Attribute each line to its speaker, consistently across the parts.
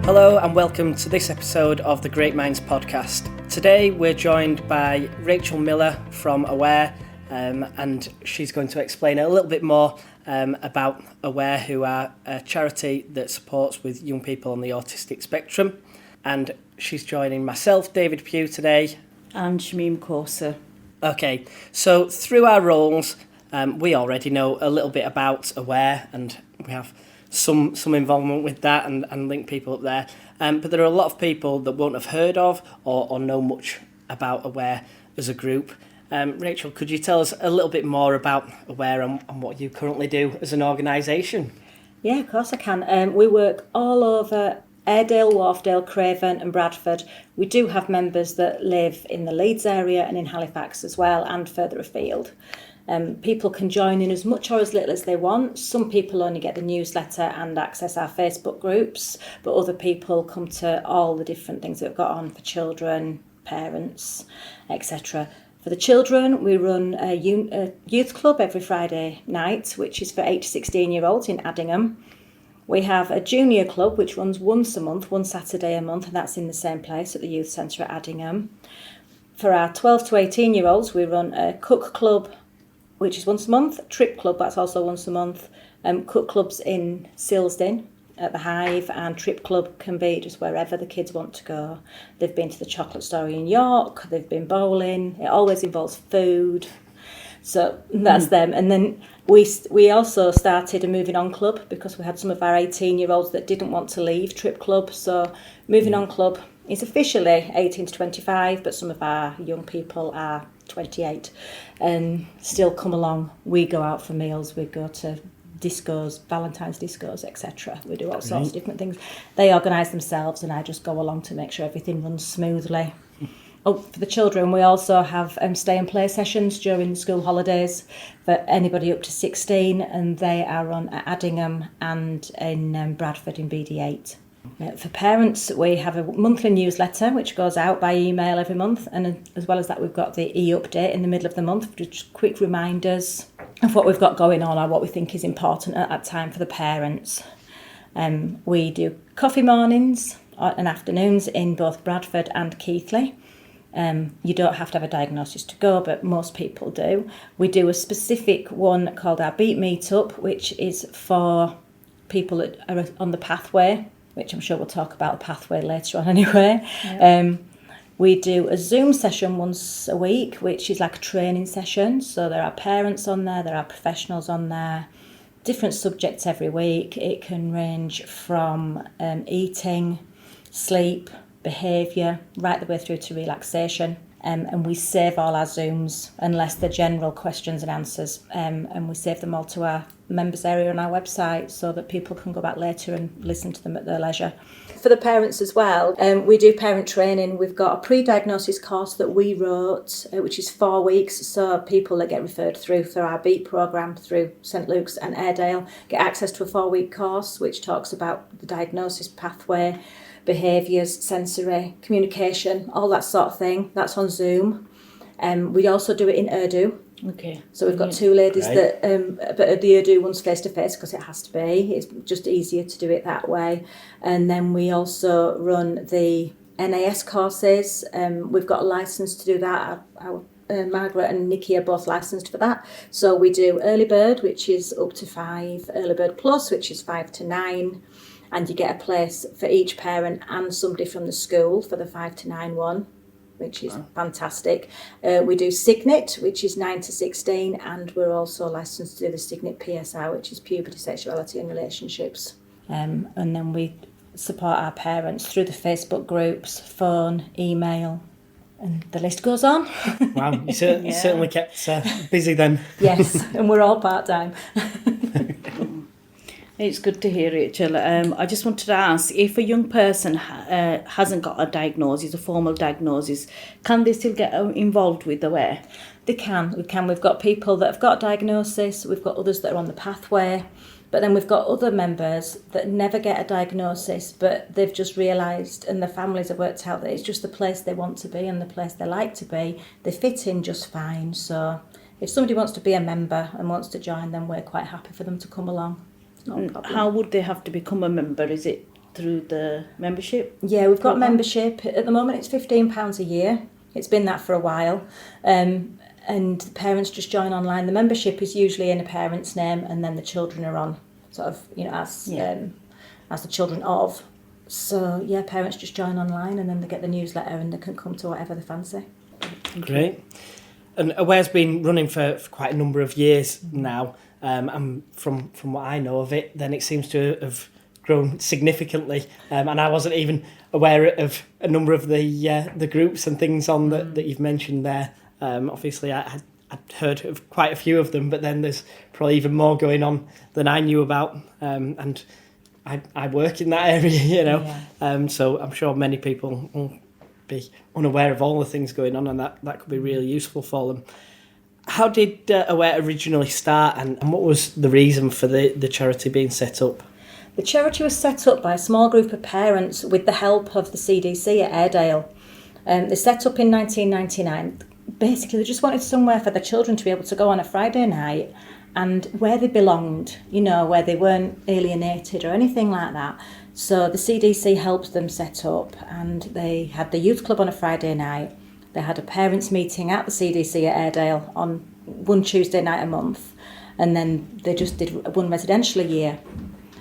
Speaker 1: Hello and welcome to this episode of the Great Minds podcast. Today we're joined by Rachel Miller from Aware, and she's going to explain a little bit more about Aware, who are a charity that supports with young people on the autistic spectrum. And she's joining myself, David Pugh, today.
Speaker 2: And Shamim Corsa.
Speaker 1: Okay, so through our roles, we already know a little bit about Aware, and we have some involvement with that and link people up there. But there are a lot of people that won't have heard of or know much about Aware as a group. Rachel, could you tell us a little bit more about Aware and what you currently do as an organisation?
Speaker 2: Yeah, of course I can. We work all over Airedale, Wharfdale, Craven and Bradford. We do have members that live in the Leeds area and in Halifax as well, and further afield. People can join in as much or as little as they want. Some people only get the newsletter and access our Facebook groups, but other people come to all the different things that we've got on for children, parents, etc. For the children, we run a youth club every Friday night, which is for 8 to 16-year-olds in Addingham. We have a junior club, which runs once a month, one Saturday a month, and that's in the same place at the youth centre at Addingham. For our 12 to 18-year-olds, we run a cook club, which is once a month, trip club, that's also once a month, cook clubs in Silsden at the Hive, and trip club can be just wherever the kids want to go. They've been to the chocolate store in York, they've been bowling, it always involves food, so that's them. And then we also started a Moving On club because we had some of our 18-year-olds that didn't want to leave trip club, so Moving On club is officially 18 to 25, but some of our young people are 28 and still come along. We go out for meals, we go to discos, Valentine's discos, etc. We do all sorts of different things. They organise themselves and I just go along to make sure everything runs smoothly. For the children, we also have stay and play sessions during the school holidays for anybody up to 16, and they are run at Addingham and in Bradford in BD8. For parents, we have a monthly newsletter which goes out by email every month, and as well as that we've got the e-update in the middle of the month, just quick reminders of what we've got going on or what we think is important at that time for the parents. We do coffee mornings and afternoons in both Bradford and Keighley. You don't have to have a diagnosis to go, but most people do. We do a specific one called our Beat Meetup, which is for people that are on the pathway, which I'm sure we'll talk about the pathway later on anyway. Yep. We do a Zoom session once a week, which is like a training session. So there are parents on there are professionals on there, different subjects every week. It can range from eating, sleep, behaviour, right the way through to relaxation. And we save all our Zooms, unless they're general questions and answers, and we save them all to our members area on our website so that people can go back later and listen to them at their leisure. For the parents as well, we do parent training. We've got a pre-diagnosis course that we wrote, which is 4 weeks, so people that get referred through for our BEAT programme through St Luke's and Airedale get access to a 4-week course which talks about the diagnosis pathway, behaviours, sensory, communication, all that sort of thing. That's on Zoom. We also do it in Urdu.
Speaker 1: Okay.
Speaker 2: So we've got 2 ladies that, but the Urdu one's face-to-face because it has to be. It's just easier to do it that way. And then we also run the NAS courses. We've got a licence to do that. Our Margaret and Nikki are both licensed for that. So we do Early Bird, which is up to 5, Early Bird Plus, which is 5 to 9. And you get a place for each parent and somebody from the school for the 5 to 9 one, which is fantastic. We do Signet, which is 9 to 16, and we're also licensed to do the Signet PSR, which is Puberty, Sexuality and Relationships. And then we support our parents through the Facebook groups, phone, email, and the list goes on.
Speaker 1: Wow, you certainly kept busy then.
Speaker 2: Yes, and we're all part-time.
Speaker 3: It's good to hear, Rachel. I just wanted to ask, if a young person hasn't got a diagnosis, a formal diagnosis, can they still get involved with Aware?
Speaker 2: They can. We've got people that have got diagnosis, we've got others that are on the pathway, but then we've got other members that never get a diagnosis, but they've just realised and their families have worked out that it's just the place they want to be and the place they like to be. They fit in just fine. So if somebody wants to be a member and wants to join, then we're quite happy for them to come along.
Speaker 3: How would they have to become a member? Is it through the membership?
Speaker 2: Yeah, we've got
Speaker 3: program?
Speaker 2: membership. At the moment, it's £15 a year. It's been that for a while. And the parents just join online. The membership is usually in a parent's name, and then the children are on sort of, as the children of. So, yeah, parents just join online, and then they get the newsletter, and they can come to whatever they fancy.
Speaker 1: Great. And Aware's been running for quite a number of years now. And from what I know of it, then it seems to have grown significantly. And I wasn't even aware of a number of the groups and things on that you've mentioned there. Obviously, I'd heard of quite a few of them, but then there's probably even more going on than I knew about. And I work in that area, so I'm sure many people will be unaware of all the things going on, and that could be really useful for them. How did Aware originally start, and what was the reason for the charity being set up?
Speaker 2: The charity was set up by a small group of parents with the help of the CDC at Airedale. They set up in 1999. Basically, they just wanted somewhere for the children to be able to go on a Friday night and where they belonged, where they weren't alienated or anything like that. So the CDC helped them set up, and they had the youth club on a Friday night. They had a parents' meeting at the CDC at Airedale on one Tuesday night a month, and then they just did one residential a year.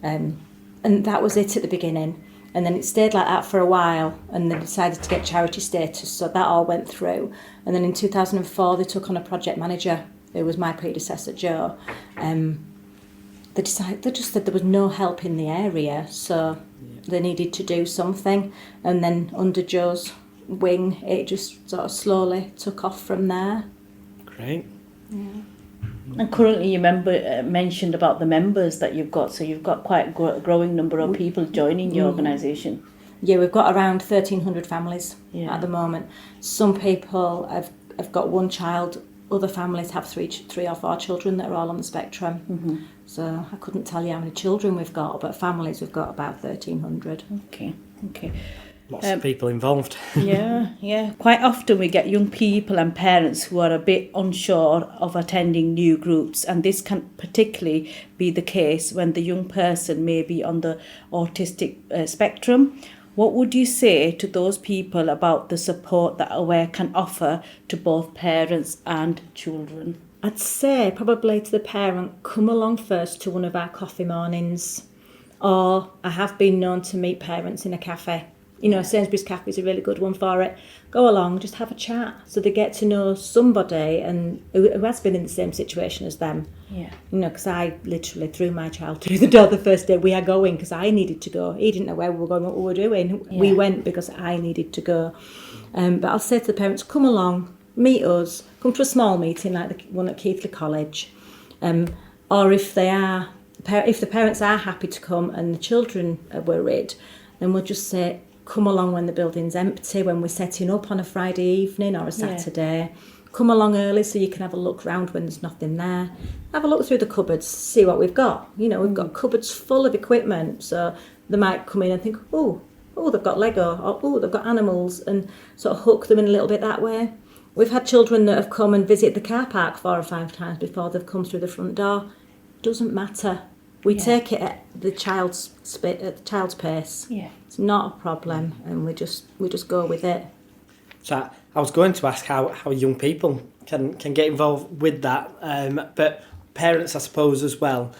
Speaker 2: And that was it at the beginning. And then it stayed like that for a while, and they decided to get charity status, so that all went through. And then in 2004, they took on a project manager, who was my predecessor, Joe. They just said there was no help in the area, so they needed to do something. And then under Joe's wing, it just sort of slowly took off from there.
Speaker 1: Great.
Speaker 2: Yeah.
Speaker 3: And currently you mentioned about the members that you've got, so you've got quite a growing number of people joining your organisation.
Speaker 2: Yeah, we've got around 1,300 families at the moment. Some people have got one child, other families have three or four children that are all on the spectrum. Mm-hmm. So I couldn't tell you how many children we've got, but families we've got about 1,300.
Speaker 3: Okay.
Speaker 1: Lots of people involved.
Speaker 3: Yeah. Quite often we get young people and parents who are a bit unsure of attending new groups, and this can particularly be the case when the young person may be on the autistic spectrum. What would you say to those people about the support that Aware can offer to both parents and children?
Speaker 2: I'd say probably to the parent, come along first to one of our coffee mornings, or I have been known to meet parents in a cafe. Sainsbury's Cafe is a really good one for it. Go along, just have a chat, so they get to know somebody and who has been in the same situation as them.
Speaker 3: Yeah.
Speaker 2: Because I literally threw my child through the door the first day we are going, because I needed to go. He didn't know where we were going, what we were doing. Yeah. We went because I needed to go. But I'll say to the parents, come along, meet us, come to a small meeting like the one at Keighley College. Or if the parents are happy to come and the children are worried, then we'll just say, come along when the building's empty, when we're setting up on a Friday evening or a Saturday. Yeah. Come along early so you can have a look round when there's nothing there. Have a look through the cupboards, see what we've got. We've got cupboards full of equipment, so they might come in and think, oh, they've got Lego, or oh, they've got animals, and sort of hook them in a little bit that way. We've had children that have come and visited the car park 4 or 5 times before they've come through the front door. Doesn't matter. We take it at the child's pace. Yeah. It's not a problem, and we just go with it.
Speaker 1: So I was going to ask how young people can get involved with that, but parents, I suppose, as well.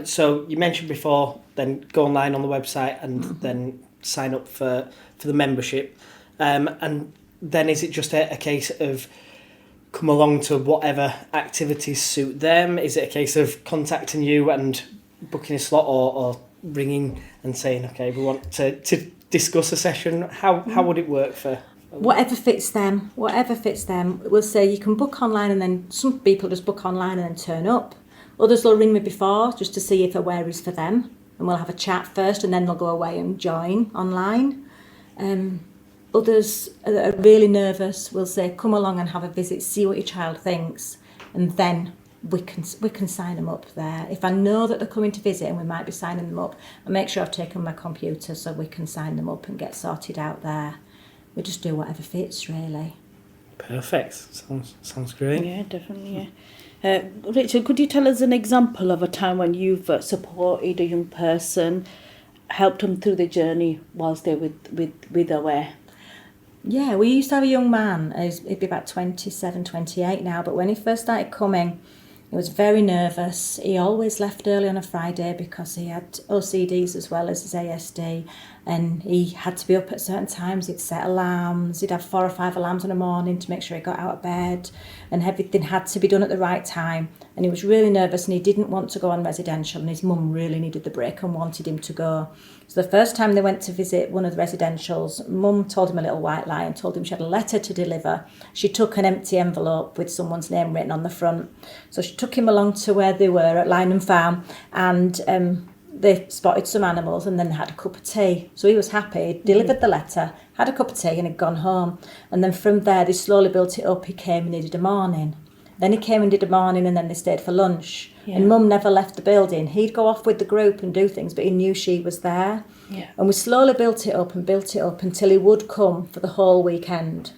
Speaker 1: So you mentioned before, then go online on the website and then sign up for the membership. And then is it just a case of come along to whatever activities suit them? Is it a case of contacting you and booking a slot, or ringing and saying, okay, we want to discuss a session? How would it work for...
Speaker 2: Whatever fits them. We'll say you can book online, and then some people just book online and then turn up. Others will ring me before just to see if Aware is for them, and we'll have a chat first, and then they'll go away and join online. Others that are really nervous will say, come along and have a visit, see what your child thinks, and then we can sign them up there. If I know that they're coming to visit and we might be signing them up, I make sure I've taken my computer so we can sign them up and get sorted out there. We just do whatever fits, really.
Speaker 1: Perfect. Sounds great.
Speaker 3: Yeah, definitely. Yeah. Rachel, could you tell us an example of a time when you've supported a young person helped them through the journey whilst they're with Aware?
Speaker 2: Yeah, we used to have a young man, he'd be about 27, 28 now, but when he first started coming, he was very nervous. He always left early on a Friday because he had OCDs as well as his ASD, and he had to be up at certain times. He'd set alarms, he'd have 4 or 5 alarms in the morning to make sure he got out of bed, and everything had to be done at the right time. And he was really nervous and he didn't want to go on residential, and his mum really needed the break and wanted him to go. So the first time they went to visit one of the residentials, Mum told him a little white lie and told him she had a letter to deliver. She took an empty envelope with someone's name written on the front. So she took him along to where they were at Lynham Farm, and they spotted some animals and then had a cup of tea. So he was happy, delivered the letter, had a cup of tea and had gone home. And then from there they slowly built it up. He came and he did a morning. Then he came and did a morning, and then they stayed for lunch. Yeah. And Mum never left the building. He'd go off with the group and do things, but he knew she was there.
Speaker 3: Yeah.
Speaker 2: And we slowly built it up until he would come for the whole weekend.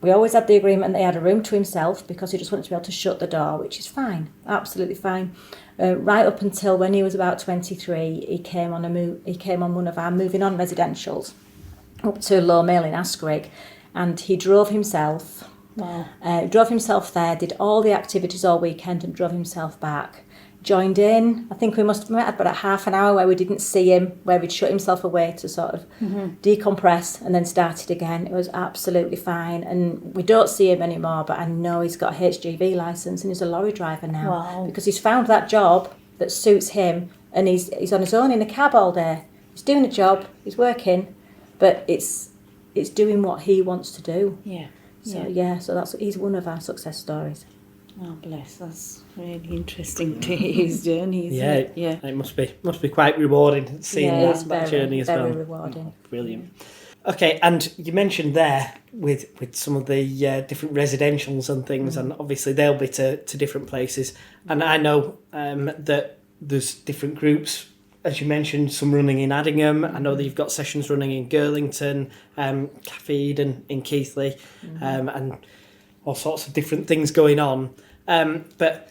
Speaker 2: We always had the agreement that he had a room to himself because he just wanted to be able to shut the door, which is fine, absolutely fine. Right up until when he was about 23, he came on one of our moving on residentials up to Low Mill in Asquith, and he drove himself.
Speaker 3: Wow.
Speaker 2: Drove himself there, did all the activities all weekend and drove himself back. Joined in. I think we must have met about a half an hour where we didn't see him, where he'd shut himself away to sort of decompress and then started again. It was absolutely fine. And we don't see him anymore, but I know he's got a HGV licence and he's a lorry driver now.
Speaker 3: Wow.
Speaker 2: Because he's found that job that suits him, and he's on his own in a cab all day. He's doing a job, he's working, but it's doing what he wants to do.
Speaker 3: Yeah.
Speaker 2: So he's one of our success stories.
Speaker 3: Oh, bless. That's really interesting to hear his journey, isn't it? Yeah.
Speaker 1: It must be quite rewarding seeing that journey as well.
Speaker 2: Very rewarding.
Speaker 1: Brilliant. Okay, and you mentioned there with some of the different residentials and things, and obviously they'll be to different places. And I know that there's different groups, as you mentioned, some running in Addingham. I know that you've got sessions running in Girlington, Cafe Eden in Keighley, and all sorts of different things going on. But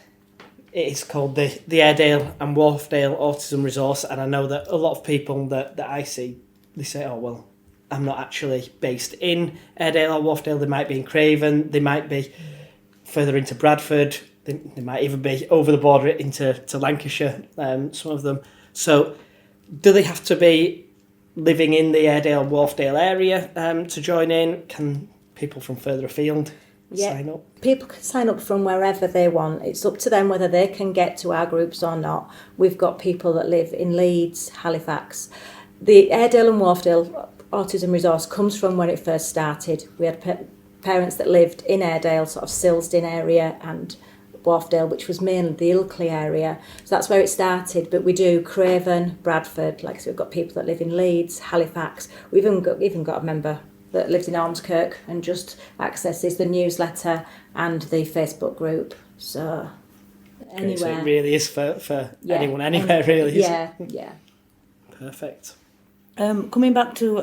Speaker 1: it is called the Airedale and Wharfdale Autism Resource, and I know that a lot of people that I see, they say, oh, well, I'm not actually based in Airedale or Wharfdale. They might be in Craven, they might be further into Bradford, they might even be over the border into Lancashire, some of them. So do they have to be living in the Airedale Wharfdale area to join in? Can people from further afield sign up?
Speaker 2: People can sign up from wherever they want. It's up to them whether they can get to our groups or not. We've got people that live in Leeds, Halifax. The Airedale and Wharfdale Autism Resource comes from when it first started. We had parents that lived in Airedale, sort of Silsden area, and Wharfdale, which was mainly the Ilkley area. So that's where it started. But we do Craven, Bradford, like I said, we've got people that live in Leeds, Halifax. We've even got a member that lives in Ormskirk and just accesses the newsletter and the Facebook group. So anywhere.
Speaker 1: So it really is for anyone, anywhere, really.
Speaker 2: Yeah.
Speaker 1: Perfect.
Speaker 3: Coming back to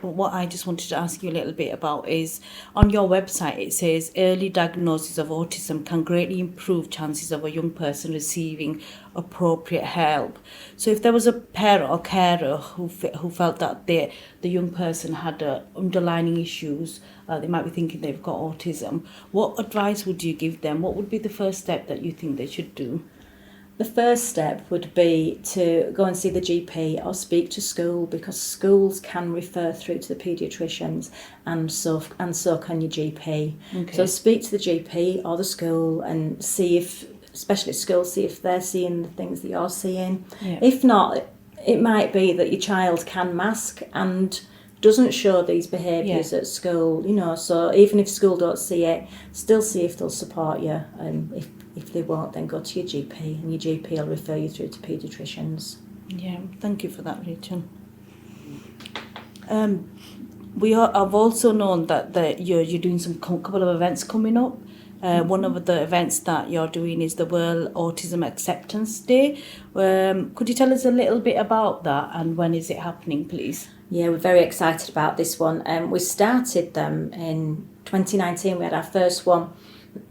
Speaker 3: what I just wanted to ask you a little bit about is, on your website it says early diagnosis of autism can greatly improve chances of a young person receiving appropriate help. So if there was a parent or carer who felt that the young person had underlying issues, they might be thinking they've got autism, what advice would you give them? What would be the first step that you think they should do?
Speaker 2: The first step would be to go and see the GP or speak to school, because schools can refer through to the paediatricians, and so can your GP.
Speaker 3: Okay.
Speaker 2: So speak to the GP or the school and see if, especially schools, see if they're seeing the things that you're seeing.
Speaker 3: Yeah.
Speaker 2: If not, it might be that your child can mask and doesn't show these behaviours at school, so even if school don't see it, still see if they'll support you. If they won't, then go to your GP, and your GP will refer you through to paediatricians.
Speaker 3: Yeah, thank you for that, Rachel. I've also known that you're doing some couple of events coming up. One of the events that you're doing is the World Autism Acceptance Day. Could you tell us a little bit about that, and when is it happening, please?
Speaker 2: Yeah, we're very excited about this one. We started them in 2019. We had our first one,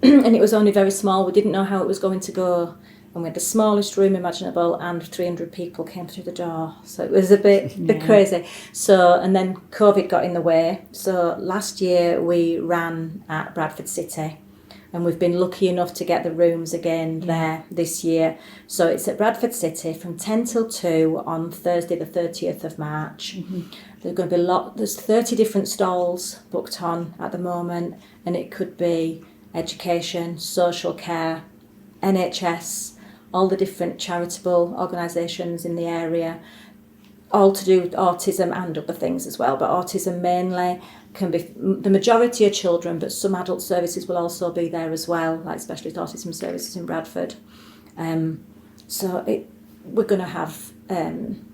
Speaker 2: and it was only very small. We didn't know how it was going to go. and we had the smallest room imaginable, and 300 people came through the door. So it was a bit crazy. So, and then COVID got in the way. So last year we ran at Bradford City, and we've been lucky enough to get the rooms again there this year. So it's at Bradford City from 10 till 2 on Thursday the 30th of March. There's going to be there's 30 different stalls booked on at the moment, and it could be education, social care, NHS, all the different charitable organisations in the area, all to do with autism and other things as well, but autism mainly. Can be the majority are children, but some adult services will also be there as well, like specialist autism services in Bradford. We're going to have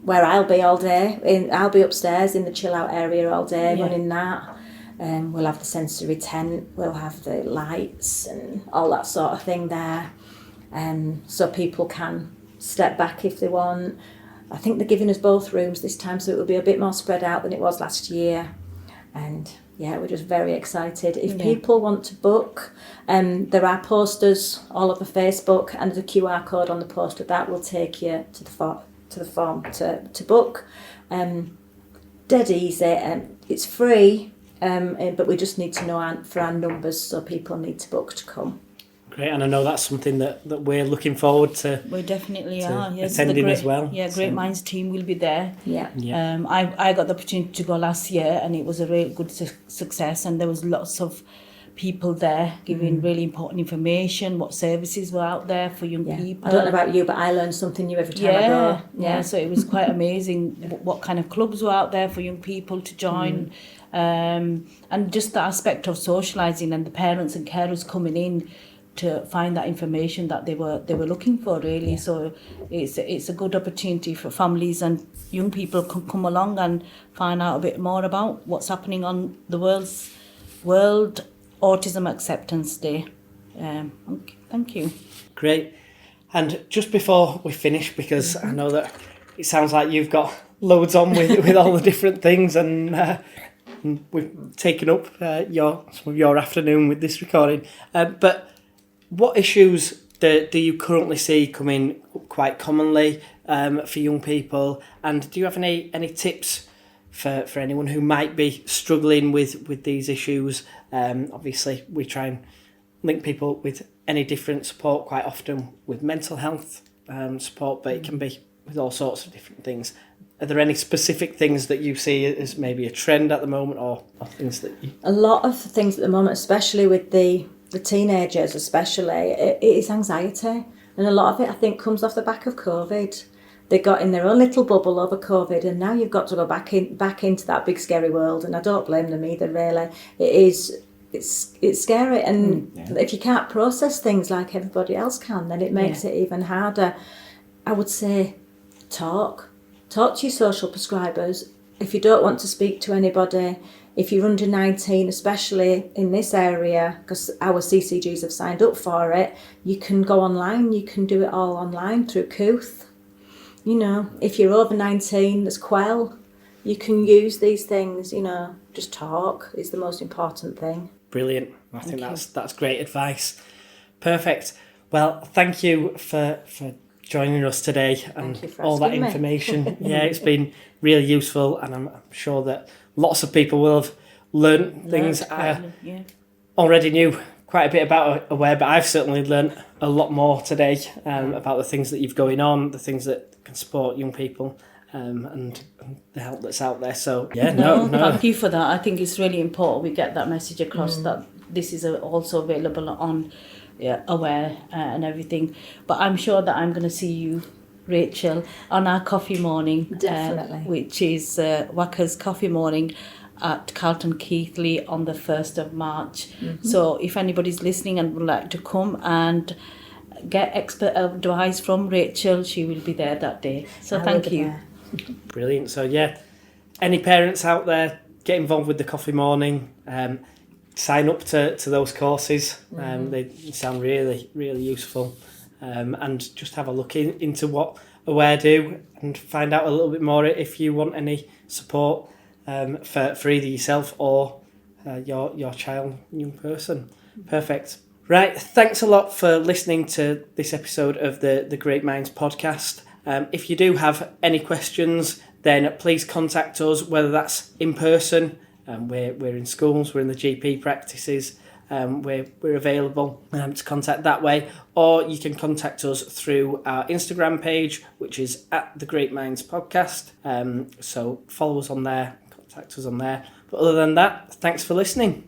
Speaker 2: where I'll be all day. I'll be upstairs in the chill out area all day running that. We'll have the sensory tent, we'll have the lights and all that sort of thing there. So people can step back if they want. I think they're giving us both rooms this time, so it will be a bit more spread out than it was last year. And yeah, we're just very excited. If people want to book, there are posters all over Facebook, and there's a QR code on the poster that will take you to the form to book. Dead easy, it's free, but we just need to know for our numbers, so people need to book to come.
Speaker 1: Great, and I know that's something that we're looking forward to.
Speaker 3: We definitely are. Yes,
Speaker 1: attending as well.
Speaker 3: Yeah, Great Minds team will be there.
Speaker 2: Yeah.
Speaker 3: I got the opportunity to go last year, and it was a really good success. And there was lots of people there giving really important information, what services were out there for young people.
Speaker 2: I don't know about you, but I learn something new every time I go.
Speaker 3: Yeah. So it was quite amazing what kind of clubs were out there for young people to join. And just the aspect of socialising and the parents and carers coming in to find that information that they were looking for, really. So it's a good opportunity for families and young people can come along and find out a bit more about what's happening on the World Autism Acceptance Day. Thank you.
Speaker 1: Great. And just before we finish, because I know that it sounds like you've got loads on with all the different things, and we've taken up some of your afternoon with this recording, but what issues do you currently see coming quite commonly for young people? And do you have any tips for anyone who might be struggling with these issues? Obviously, we try and link people with any different support, quite often with mental health support, but it can be with all sorts of different things. Are there any specific things that you see as maybe a trend at the moment, or things that you...
Speaker 2: A lot of things at the moment, especially with the teenagers especially, it is anxiety, and a lot of it I think comes off the back of COVID. They got in their own little bubble over COVID, and now you've got to go back into that big scary world, and I don't blame them either, really. It's scary, and if you can't process things like everybody else can, then it makes it even harder. I would say talk to your social prescribers. If you don't want to speak to anybody, if you're under 19, especially in this area, because our CCGs have signed up for it, you can go online, you can do it all online through Kooth. You know, if you're over 19, there's Quell. You can use these things, just talk is the most important thing.
Speaker 1: Brilliant. I think that's great advice. Perfect. Well, thank you for joining us today and all that information. It's been really useful, and I'm sure that lots of people will have learnt things I already knew quite a bit about Aware, but I've certainly learnt a lot more today about the things that you've going on, the things that can support young people, and the help that's out there. So
Speaker 3: thank you for that. I think it's really important we get that message across that this is also available on Aware and everything. But I'm sure that I'm going to see you, Rachel, on our coffee morning,
Speaker 2: definitely,
Speaker 3: which is Wacker's Coffee Morning at Carlton Keighley on the 1st of March. So if anybody's listening and would like to come and get expert advice from Rachel, she will be there that day. So thank you.
Speaker 1: Brilliant. So any parents out there, get involved with the coffee morning, sign up to those courses. They sound really, really useful. And just have a look into what Aware do and find out a little bit more if you want any support for either yourself or your child, young person. Perfect. Right, thanks a lot for listening to this episode of the Great Minds podcast. If you do have any questions, then please contact us, whether that's in person, we're in schools, we're in the GP practices, we're available to contact that way, or you can contact us through our Instagram page, which is at the Great Minds Podcast. So follow us on there, contact us on there. But other than that, thanks for listening.